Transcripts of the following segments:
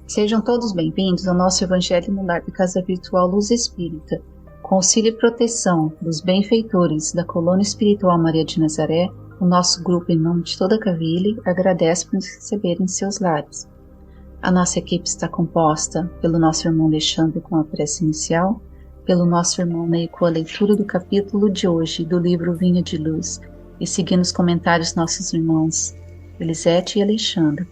Sejam todos bem-vindos ao nosso Evangelho no Lar da Casa Virtual Luz Espírita. Com auxílio e proteção dos benfeitores da Colônia Espiritual Maria de Nazaré, o nosso grupo, em nome de toda a Cavile, agradece por nos receber em seus lares. A nossa equipe está composta pelo nosso irmão Alexandre com a prece inicial, pelo nosso irmão Ney com a leitura do capítulo de hoje do livro Vinha de Luz, e seguindo os comentários nossos irmãos Elisete e Alexandre.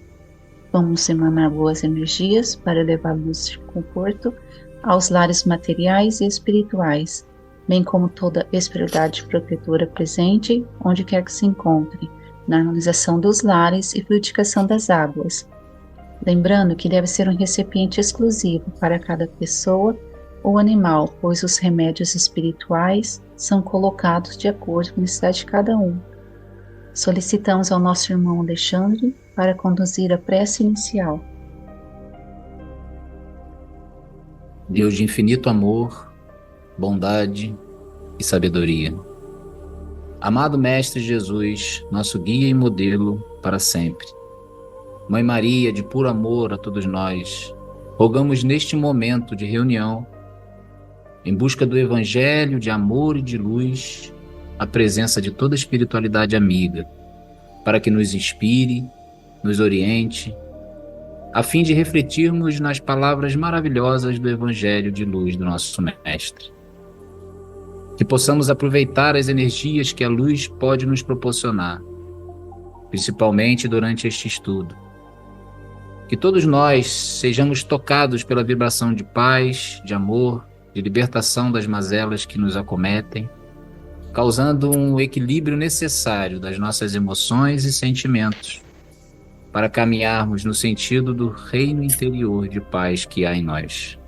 Vamos emanar boas energias para levar luz e conforto aos lares materiais e espirituais, bem como toda espiritualidade protetora presente, onde quer que se encontre, na harmonização dos lares e fluidificação das águas. Lembrando que deve ser um recipiente exclusivo para cada pessoa ou animal, pois os remédios espirituais são colocados de acordo com a necessidade de cada um. Solicitamos ao nosso irmão Alexandre para conduzir a prece inicial. Deus de infinito amor, bondade e sabedoria. Amado Mestre Jesus, nosso guia e modelo para sempre. Mãe Maria, de puro amor a todos nós, rogamos neste momento de reunião, em busca do Evangelho de amor e de luz, a presença de toda a espiritualidade amiga, para que nos inspire, nos oriente, a fim de refletirmos nas palavras maravilhosas do Evangelho de luz do nosso Mestre. Que possamos aproveitar as energias que a luz pode nos proporcionar, principalmente durante este estudo. Que todos nós sejamos tocados pela vibração de paz, de amor, de libertação das mazelas que nos acometem, causando um equilíbrio necessário das nossas emoções e sentimentos, para caminharmos no sentido do reino interior de paz que há em nós.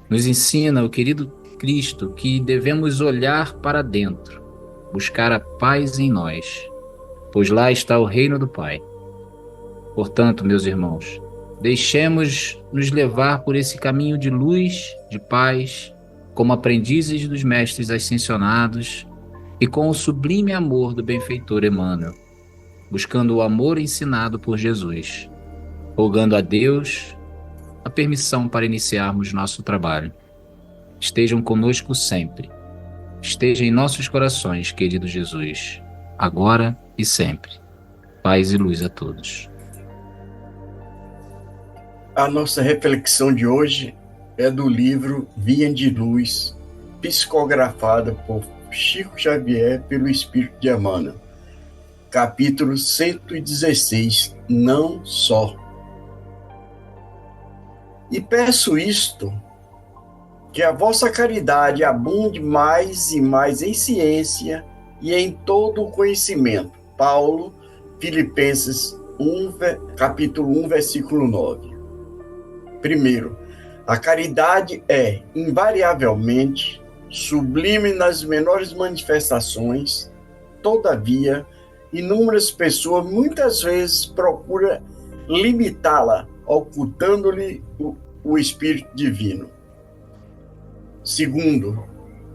Nos ensina o querido Cristo que devemos olhar para dentro, buscar a paz em nós, pois lá está o reino do Pai. Portanto, meus irmãos, deixemos nos levar por esse caminho de luz, de paz, como aprendizes dos mestres ascensionados e com o sublime amor do benfeitor Emmanuel, buscando o amor ensinado por Jesus, rogando a Deus a permissão para iniciarmos nosso trabalho. Estejam conosco sempre. Esteja em nossos corações, querido Jesus, agora e sempre. Paz e luz a todos. A nossa reflexão de hoje é do livro Vinha de Luz, psicografada por Chico Xavier pelo Espírito de Emmanuel. Capítulo 116, Não Só. E peço isto, que a vossa caridade abunde mais e mais em ciência e em todo o conhecimento. Paulo, Filipenses 1, capítulo 1, versículo 9. Primeiro, a caridade é, invariavelmente, sublime nas menores manifestações. Todavia, inúmeras pessoas muitas vezes procuram limitá-la, ocultando-lhe o Espírito Divino. Segundo,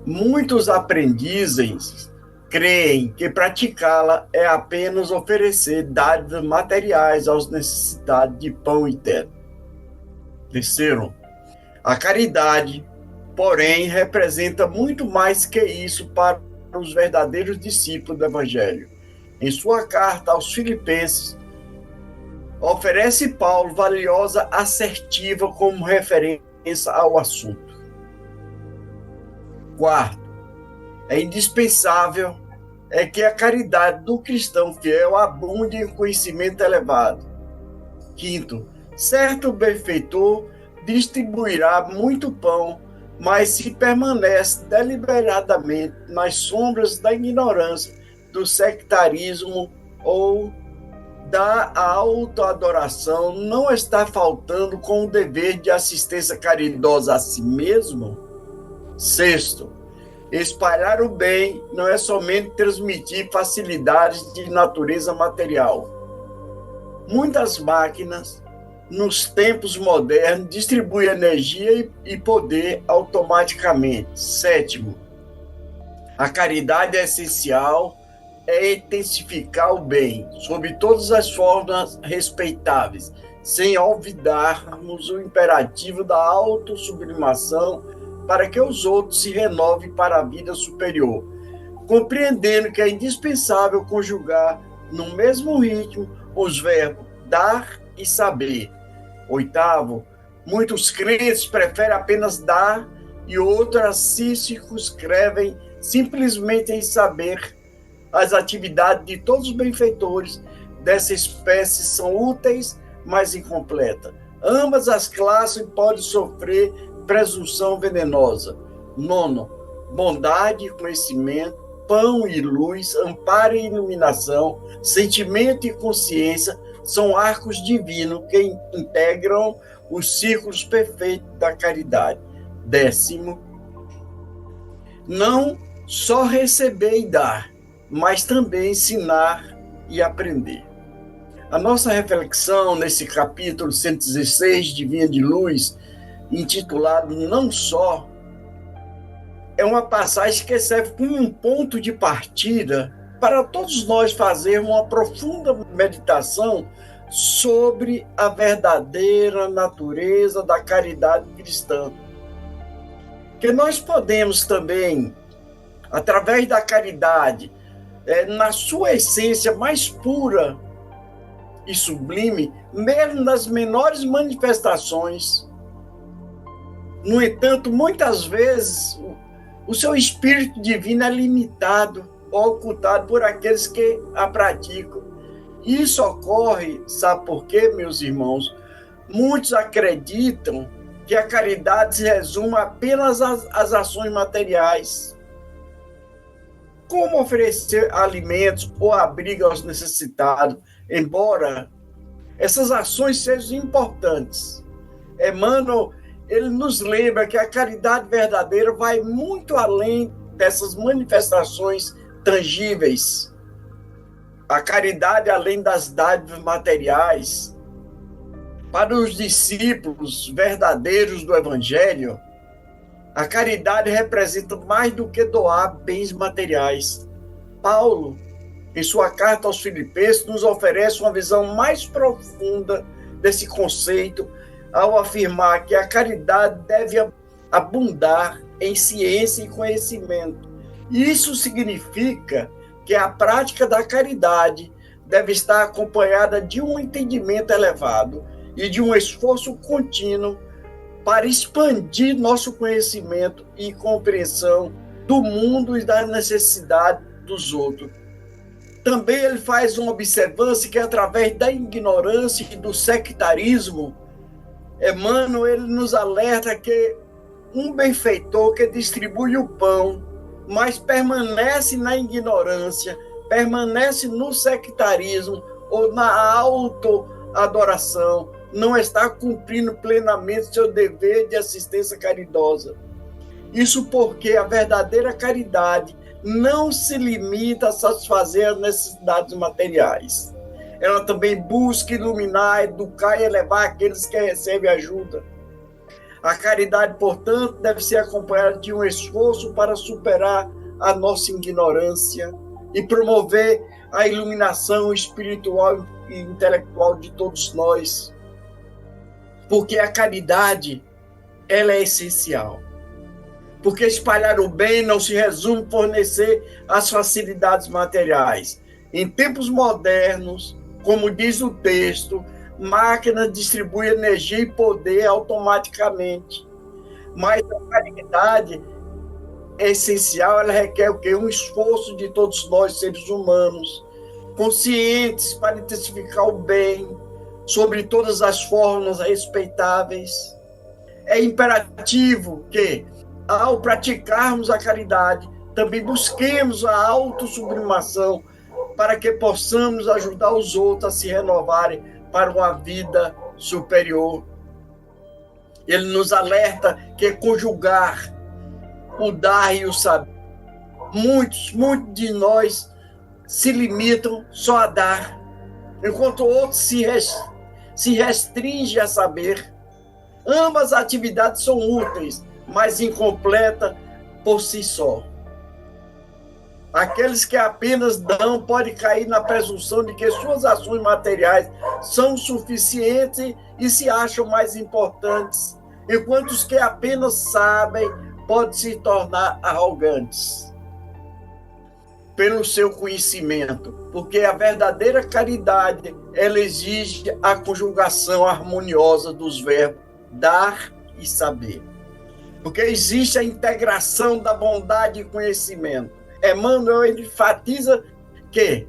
muitos aprendizes creem que praticá-la é apenas oferecer dádivas materiais aos necessitados de pão e teto. Terceiro, a caridade, porém, representa muito mais que isso para os verdadeiros discípulos do Evangelho. Em sua carta aos Filipenses, oferece Paulo valiosa assertiva como referência ao assunto. Quarto, é indispensável que a caridade do cristão fiel abunde em conhecimento elevado. Quinto, certo benfeitor distribuirá muito pão, mas se permanece deliberadamente nas sombras da ignorância, do sectarismo ou da autoadoração, não está faltando com o dever de assistência caridosa a si mesmo? Sexto, espalhar o bem não é somente transmitir facilidades de natureza material. Muitas máquinas, nos tempos modernos, distribuem energia e poder automaticamente. Sétimo, a caridade é essencial, é intensificar o bem, sob todas as formas respeitáveis, sem olvidarmos o imperativo da autossublimação para que os outros se renovem para a vida superior, compreendendo que é indispensável conjugar no mesmo ritmo os verbos dar e saber. 8º, muitos crentes preferem apenas dar e outros se circunscrevem simplesmente em saber. As atividades de todos os benfeitores dessa espécie são úteis, mas incompletas. Ambas as classes podem sofrer presunção venenosa. 9º, bondade e conhecimento, pão e luz, amparo e iluminação, sentimento e consciência são arcos divinos que integram os círculos perfeitos da caridade. 10º, não só receber e dar, mas também ensinar e aprender. A nossa reflexão nesse capítulo 116 de Vinha de Luz, intitulado Não Só, é uma passagem que serve como um ponto de partida para todos nós fazermos uma profunda meditação sobre a verdadeira natureza da caridade cristã. Que nós podemos também, através da caridade, na sua essência mais pura e sublime, mesmo nas menores manifestações. No entanto, muitas vezes, o seu espírito divino é limitado ou ocultado por aqueles que a praticam. Isso ocorre, sabe por quê, meus irmãos? Muitos acreditam que a caridade se resume apenas às ações materiais, como oferecer alimentos ou abrigo aos necessitados, embora essas ações sejam importantes. Emmanuel, ele nos lembra que a caridade verdadeira vai muito além dessas manifestações tangíveis. A caridade, além das dádivas materiais, para os discípulos verdadeiros do Evangelho, a caridade representa mais do que doar bens materiais. Paulo, em sua carta aos Filipenses, nos oferece uma visão mais profunda desse conceito ao afirmar que a caridade deve abundar em ciência e conhecimento. Isso significa que a prática da caridade deve estar acompanhada de um entendimento elevado e de um esforço contínuo para expandir nosso conhecimento e compreensão do mundo e das necessidades dos outros. Também ele faz uma observância que, através da ignorância e do sectarismo, Emmanuel, ele nos alerta que um benfeitor que distribui o pão, mas permanece na ignorância, permanece no sectarismo ou na autoadoração, não está cumprindo plenamente seu dever de assistência caridosa. Isso porque a verdadeira caridade não se limita a satisfazer as necessidades materiais. Ela também busca iluminar, educar e elevar aqueles que recebem ajuda. A caridade, portanto, deve ser acompanhada de um esforço para superar a nossa ignorância e promover a iluminação espiritual e intelectual de todos nós. Porque a caridade, ela é essencial. Porque espalhar o bem não se resume a fornecer as facilidades materiais. Em tempos modernos, como diz o texto, máquina distribui energia e poder automaticamente. Mas a caridade é essencial, ela requer o quê? Um esforço de todos nós, seres humanos, conscientes para intensificar o bem, sobre todas as formas respeitáveis. É imperativo que, ao praticarmos a caridade, também busquemos a autossublimação para que possamos ajudar os outros a se renovarem para uma vida superior. Ele nos alerta que conjugar o dar e o saber. Muitos de nós se limitam só a dar, enquanto outros se restringem a saber. Ambas as atividades são úteis, mas incompletas por si só. Aqueles que apenas dão podem cair na presunção de que suas ações materiais são suficientes e se acham mais importantes, enquanto os que apenas sabem podem se tornar arrogantes pelo seu conhecimento, porque a verdadeira caridade, ela exige a conjugação harmoniosa dos verbos dar e saber, porque existe a integração da bondade e conhecimento. Emmanuel enfatiza que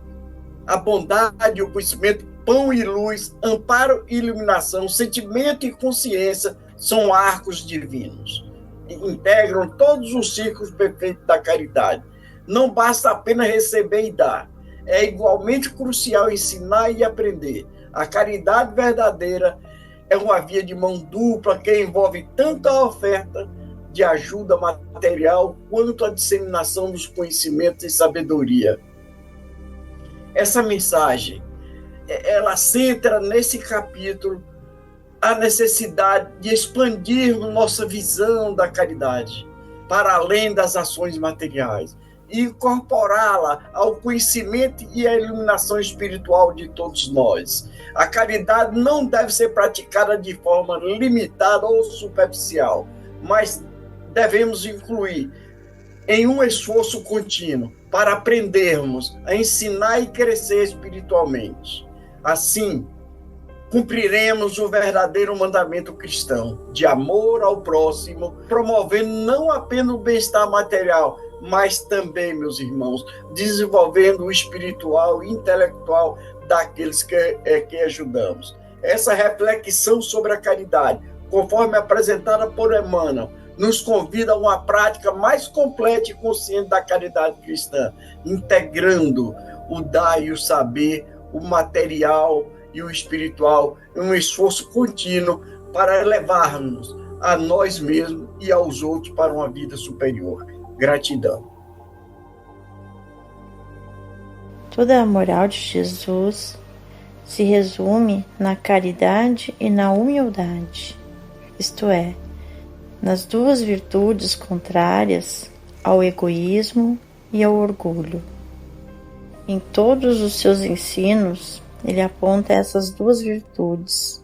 a bondade e o conhecimento, pão e luz, amparo e iluminação, sentimento e consciência são arcos divinos, integram todos os ciclos perfeitos da caridade. Não basta apenas receber e dar. É igualmente crucial ensinar e aprender. A caridade verdadeira é uma via de mão dupla que envolve tanto a oferta de ajuda material quanto a disseminação dos conhecimentos e sabedoria. Essa mensagem, ela centra nesse capítulo a necessidade de expandirmos nossa visão da caridade para além das ações materiais e incorporá-la ao conhecimento e à iluminação espiritual de todos nós. A caridade não deve ser praticada de forma limitada ou superficial, mas devemos incluir em um esforço contínuo para aprendermos a ensinar e crescer espiritualmente. Assim, cumpriremos o verdadeiro mandamento cristão de amor ao próximo, promovendo não apenas o bem-estar material, mas também, meus irmãos, desenvolvendo o espiritual e intelectual daqueles que ajudamos. Essa reflexão sobre a caridade, conforme apresentada por Emmanuel, nos convida a uma prática mais completa e consciente da caridade cristã, integrando o dar e o saber, o material e o espiritual, em um esforço contínuo para elevar-nos a nós mesmos e aos outros para uma vida superior. Gratidão. Toda a moral de Jesus se resume na caridade e na humildade, isto é, nas duas virtudes contrárias ao egoísmo e ao orgulho. Em todos os seus ensinos, ele aponta essas duas virtudes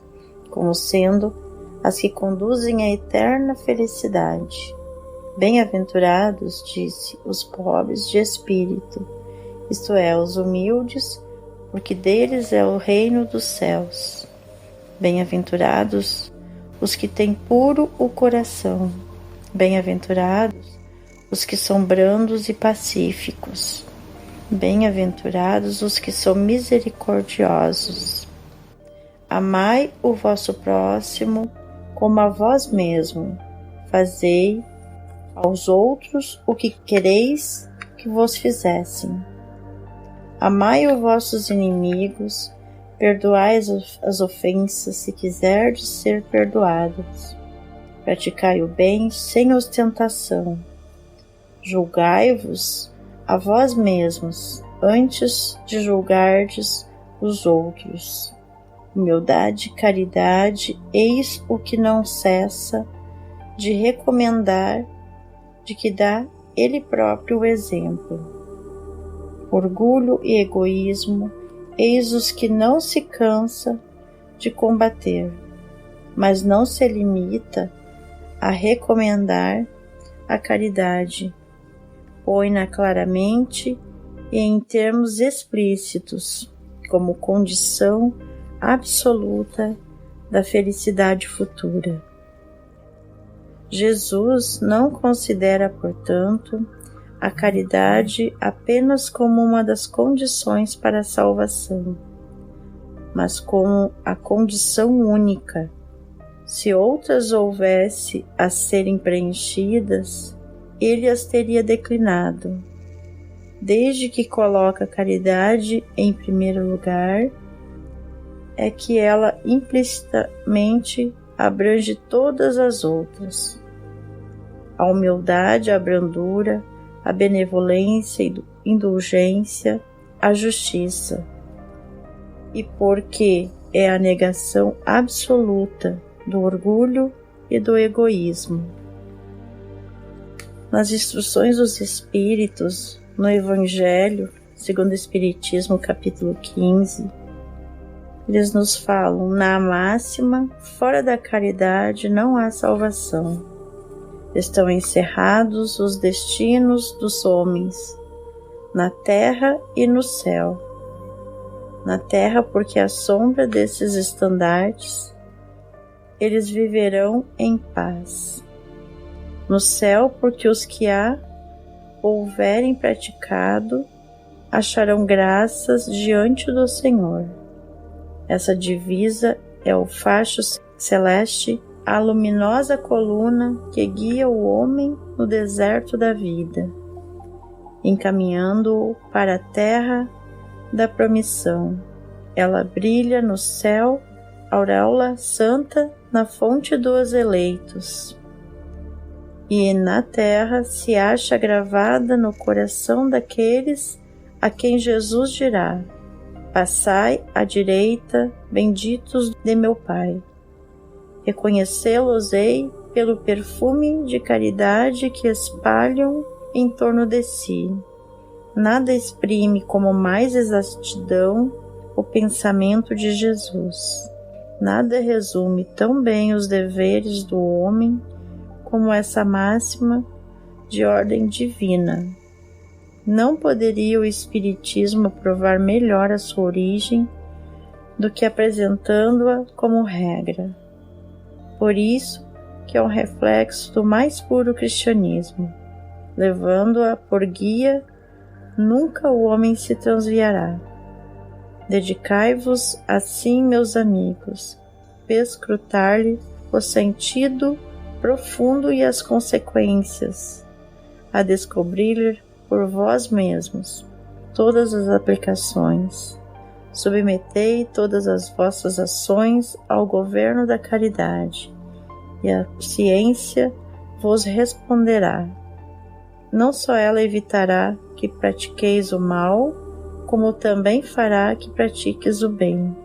como sendo as que conduzem à eterna felicidade. Bem-aventurados, disse, os pobres de espírito, isto é, os humildes, porque deles é o reino dos céus. Bem-aventurados os que têm puro o coração. Bem-aventurados os que são brandos e pacíficos. Bem-aventurados os que são misericordiosos. Amai o vosso próximo como a vós mesmo. Fazei aos outros o que quereis que vos fizessem. Amai os vossos inimigos, perdoai as ofensas se quiserdes ser perdoados. Praticai o bem sem ostentação. Julgai-vos a vós mesmos antes de julgardes os outros. Humildade e caridade, eis o que não cessa de recomendar, de que dá ele próprio o exemplo. Orgulho e egoísmo, eis os que não se cansa de combater, mas não se limita a recomendar a caridade, põe-na claramente e em termos explícitos, como condição absoluta da felicidade futura. Jesus não considera, portanto, a caridade apenas como uma das condições para a salvação, mas como a condição única. Se outras houvesse a serem preenchidas, ele as teria declinado. Desde que coloca a caridade em primeiro lugar, é que ela implicitamente abrange todas as outras. A humildade, a brandura, a benevolência e indulgência, a justiça. E porque é a negação absoluta do orgulho e do egoísmo. Nas instruções dos Espíritos, no Evangelho, segundo o Espiritismo, capítulo 15, eles nos falam: na máxima, fora da caridade não há salvação. Estão encerrados os destinos dos homens, na terra e no céu. Na terra, porque à sombra desses estandartes, eles viverão em paz. No céu, porque os que a houverem praticado acharão graças diante do Senhor. Essa divisa é o facho celeste, a luminosa coluna que guia o homem no deserto da vida, encaminhando-o para a terra da promissão. Ela brilha no céu, auréola santa na fonte dos eleitos, e na terra se acha gravada no coração daqueles a quem Jesus dirá: passai à direita, benditos de meu Pai. Reconhecê-los-ei pelo perfume de caridade que espalham em torno de si. Nada exprime com mais exatidão o pensamento de Jesus. Nada resume tão bem os deveres do homem como essa máxima de ordem divina. Não poderia o Espiritismo provar melhor a sua origem do que apresentando-a como regra. Por isso que é um reflexo do mais puro cristianismo. Levando-a por guia, nunca o homem se transviará. Dedicai-vos assim, meus amigos, perscrutar-lhe o sentido profundo e as consequências, a descobrir por vós mesmos todas as aplicações. Submetei todas as vossas ações ao governo da caridade, e a ciência vos responderá. Não só ela evitará que pratiqueis o mal, como também fará que pratiques o bem.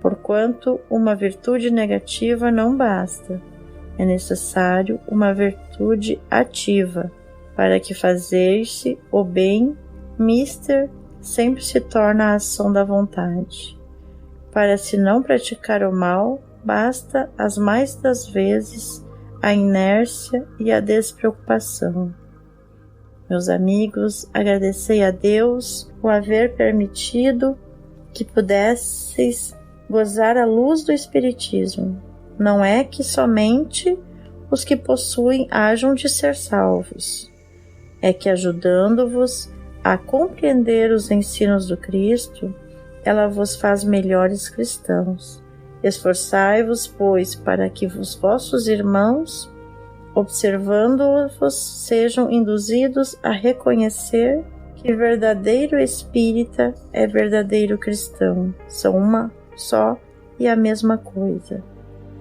Porquanto uma virtude negativa não basta, é necessário uma virtude ativa, para que fazer-se o bem mister sempre se torna a ação da vontade. Para se não praticar o mal, basta as mais das vezes a inércia e a despreocupação. Meus amigos, agradecei a Deus por haver permitido que pudesseis gozar a luz do Espiritismo. Não é que somente os que possuem hajam de ser salvos, é que ajudando-vos a compreender os ensinos do Cristo, ela vos faz melhores cristãos. Esforçai-vos, pois, para que os vossos irmãos, observando-vos, sejam induzidos a reconhecer que verdadeiro espírita é verdadeiro cristão. São uma só e a mesma coisa,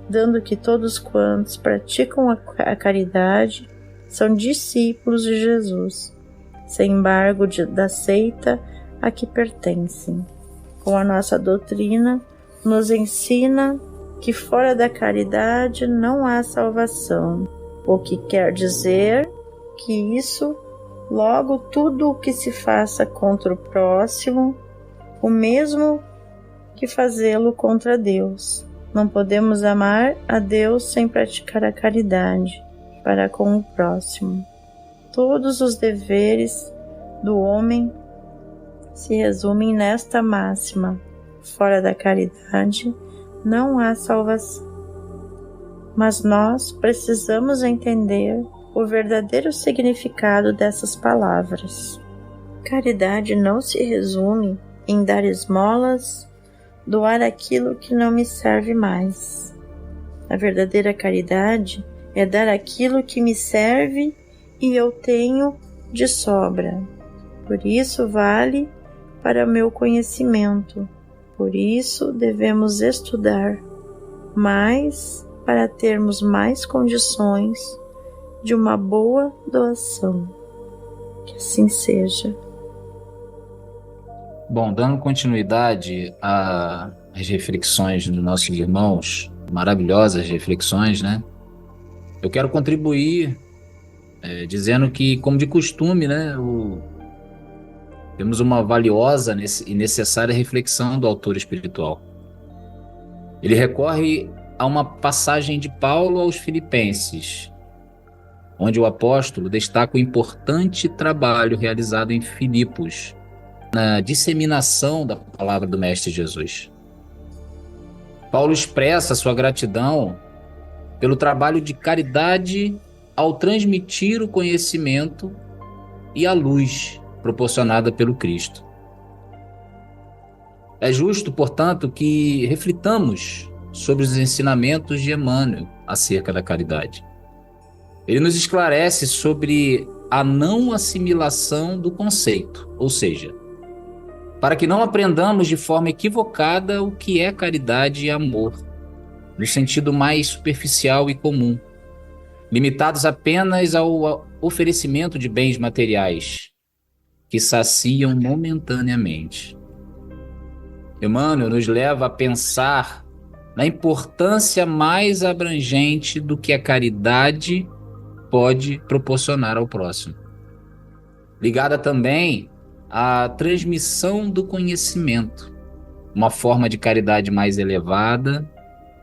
dando que todos quantos praticam a caridade são discípulos de Jesus, sem embargo da seita a que pertencem. Com a nossa doutrina, nos ensina que fora da caridade não há salvação, o que quer dizer que isso, logo tudo o que se faça contra o próximo, o mesmo que fazê-lo contra Deus. Não podemos amar a Deus sem praticar a caridade para com o próximo. Todos os deveres do homem se resumem nesta máxima: fora da caridade não há salvação. Mas nós precisamos entender o verdadeiro significado dessas palavras. Caridade não se resume em dar esmolas, doar aquilo que não me serve mais. A verdadeira caridade é dar aquilo que me serve e eu tenho de sobra. Por isso vale para meu conhecimento. Por isso devemos estudar mais para termos mais condições de uma boa doação. Que assim seja. Bom, dando continuidade às reflexões dos nossos irmãos, maravilhosas reflexões, né? Eu quero contribuir dizendo que, como de costume, né, Temos uma valiosa e necessária reflexão do autor espiritual. Ele recorre a uma passagem de Paulo aos Filipenses, onde o apóstolo destaca o importante trabalho realizado em Filipos, na disseminação da palavra do Mestre Jesus. Paulo expressa sua gratidão pelo trabalho de caridade ao transmitir o conhecimento e a luz proporcionada pelo Cristo. É justo, portanto, que reflitamos sobre os ensinamentos de Emmanuel acerca da caridade. Ele nos esclarece sobre a não assimilação do conceito, ou seja, para que não aprendamos de forma equivocada o que é caridade e amor, no sentido mais superficial e comum, limitados apenas ao oferecimento de bens materiais que saciam momentaneamente. Emmanuel nos leva a pensar na importância mais abrangente do que a caridade pode proporcionar ao próximo, ligada também à transmissão do conhecimento, uma forma de caridade mais elevada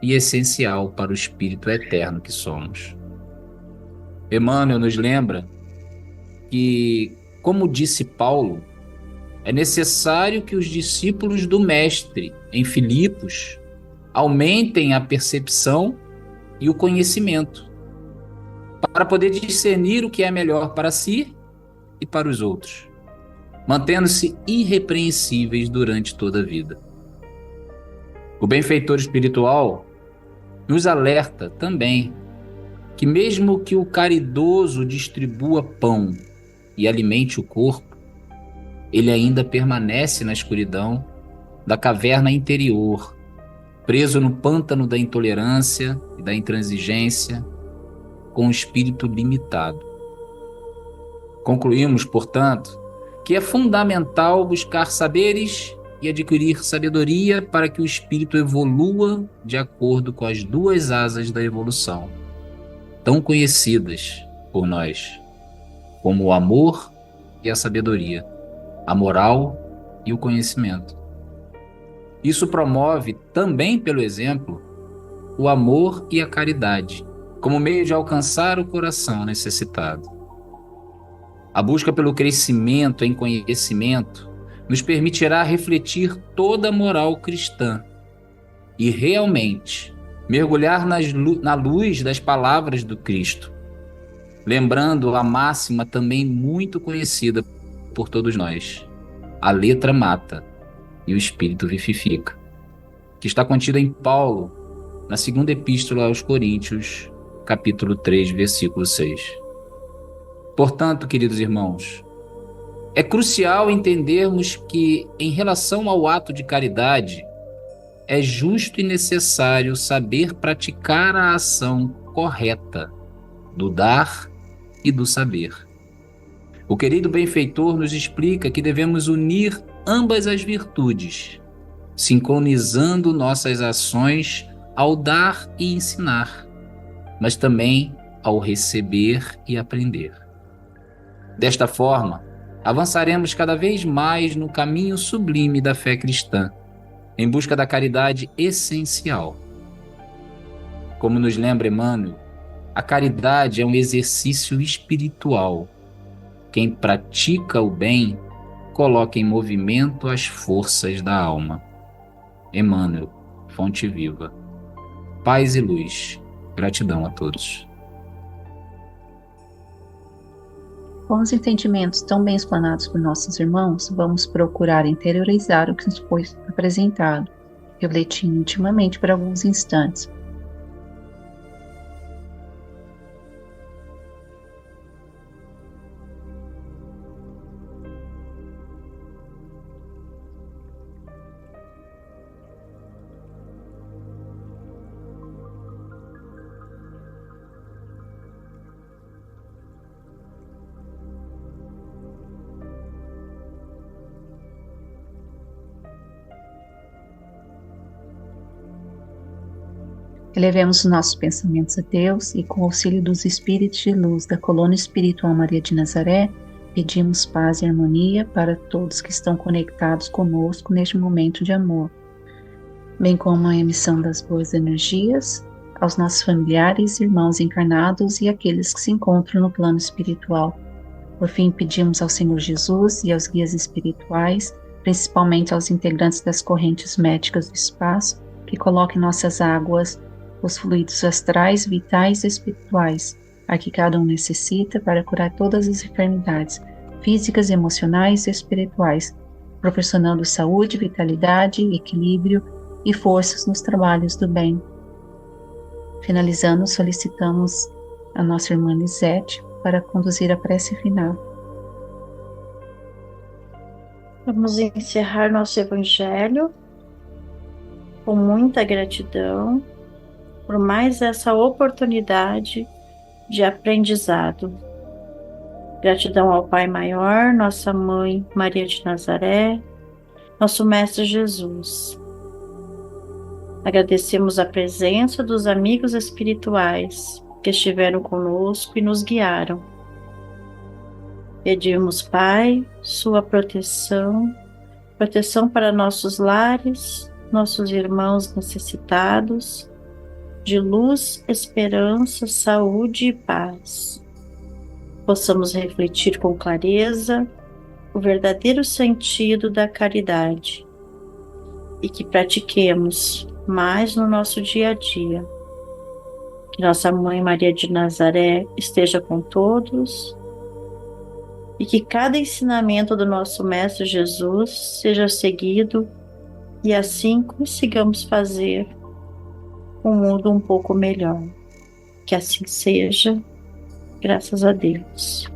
e essencial para o espírito eterno que somos. Emmanuel nos lembra que, como disse Paulo, é necessário que os discípulos do Mestre em Filipos aumentem a percepção e o conhecimento, para poder discernir o que é melhor para si e para os outros, mantendo-se irrepreensíveis durante toda a vida. O benfeitor espiritual nos alerta também que mesmo que o caridoso distribua pão e alimente o corpo, ele ainda permanece na escuridão da caverna interior, preso no pântano da intolerância e da intransigência, com o espírito limitado. Concluímos, portanto, que é fundamental buscar saberes e adquirir sabedoria para que o espírito evolua de acordo com as duas asas da evolução, tão conhecidas por nós, como o amor e a sabedoria, a moral e o conhecimento. Isso promove, também pelo exemplo, o amor e a caridade, como meio de alcançar o coração necessitado. A busca pelo crescimento em conhecimento nos permitirá refletir toda a moral cristã e realmente mergulhar na luz das palavras do Cristo, lembrando a máxima também muito conhecida por todos nós: a letra mata e o espírito vivifica, que está contida em Paulo, na segunda epístola aos Coríntios, capítulo 3, versículo 6. Portanto, queridos irmãos, é crucial entendermos que, em relação ao ato de caridade, é justo e necessário saber praticar a ação correta do dar e do saber. O querido benfeitor nos explica que devemos unir ambas as virtudes, sincronizando nossas ações ao dar e ensinar, mas também ao receber e aprender. Desta forma, avançaremos cada vez mais no caminho sublime da fé cristã, em busca da caridade essencial. Como nos lembra Emmanuel, a caridade é um exercício espiritual. Quem pratica o bem coloca em movimento as forças da alma. Emmanuel, Fonte Viva. Paz e luz. Gratidão a todos. Com os entendimentos tão bem explanados por nossos irmãos, vamos procurar interiorizar o que nos foi apresentado, refletindo intimamente por alguns instantes. Elevemos os nossos pensamentos a Deus e, com o auxílio dos espíritos de luz da Colônia Espiritual Maria de Nazaré, pedimos paz e harmonia para todos que estão conectados conosco neste momento de amor, bem como a emissão das boas energias aos nossos familiares, irmãos encarnados e aqueles que se encontram no plano espiritual. Por fim, pedimos ao Senhor Jesus e aos guias espirituais, principalmente aos integrantes das correntes médicas do espaço, que coloquem em nossas águas os fluidos astrais, vitais e espirituais, a que cada um necessita para curar todas as enfermidades físicas, emocionais e espirituais, proporcionando saúde, vitalidade, equilíbrio e forças nos trabalhos do bem. Finalizando, solicitamos a nossa irmã Lisete para conduzir a prece final. Vamos encerrar nosso Evangelho com muita gratidão por mais essa oportunidade de aprendizado. Gratidão ao Pai Maior, nossa Mãe Maria de Nazaré, nosso Mestre Jesus. Agradecemos a presença dos amigos espirituais que estiveram conosco e nos guiaram. Pedimos, Pai, sua proteção para nossos lares, nossos irmãos necessitados, de luz, esperança, saúde e paz. Possamos refletir com clareza o verdadeiro sentido da caridade e que pratiquemos mais no nosso dia a dia. Que nossa Mãe Maria de Nazaré esteja com todos e que cada ensinamento do nosso Mestre Jesus seja seguido e assim consigamos fazer um mundo um pouco melhor. Que assim seja, graças a Deus.